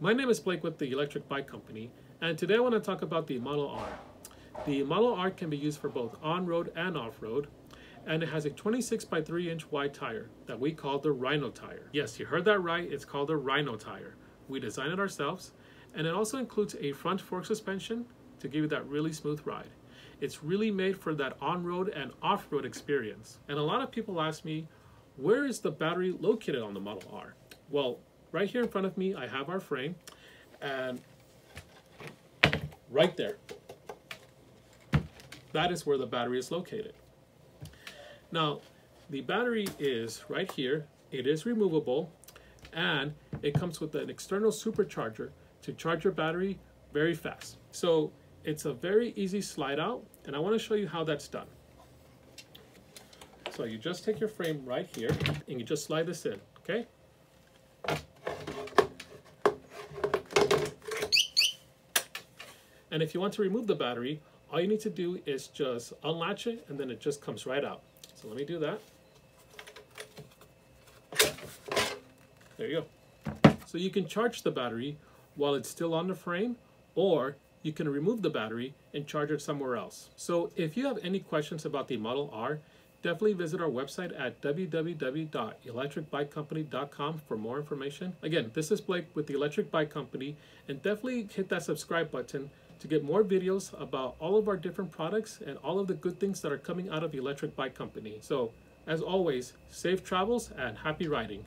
My name is Blake with the Electric Bike Company, and today I want to talk about the Model R. The Model R can be used for both on-road and off-road, and it has a 26 by 3 inch wide tire that we call the Rhino tire. Yes, you heard that right, it's called the Rhino tire. We designed it ourselves, and it also includes a front fork suspension to give you that really smooth ride. It's really made for that on-road and off-road experience. And a lot of people ask me, where is the battery located on the Model R? Well, right here in front of me, I have our frame, and right there, that is where the battery is located. Now, the battery is right here. It is removable, and it comes with an external supercharger to charge your battery very fast. So it's a very easy slide out, and I want to show you how that's done. So you just take your frame right here, and you just slide this in, okay? And if you want to remove the battery, all you need to do is just unlatch it, and then it just comes right out. So let me do that. There you go. So you can charge the battery while it's still on the frame, or you can remove the battery and charge it somewhere else. So if you have any questions about the Model R, definitely visit our website at www.electricbikecompany.com for more information. Again, this is Blake with the Electric Bike Company, and definitely hit that subscribe button to get more videos about all of our different products and all of the good things that are coming out of the Electric Bike Company. So, as always, safe travels and happy riding.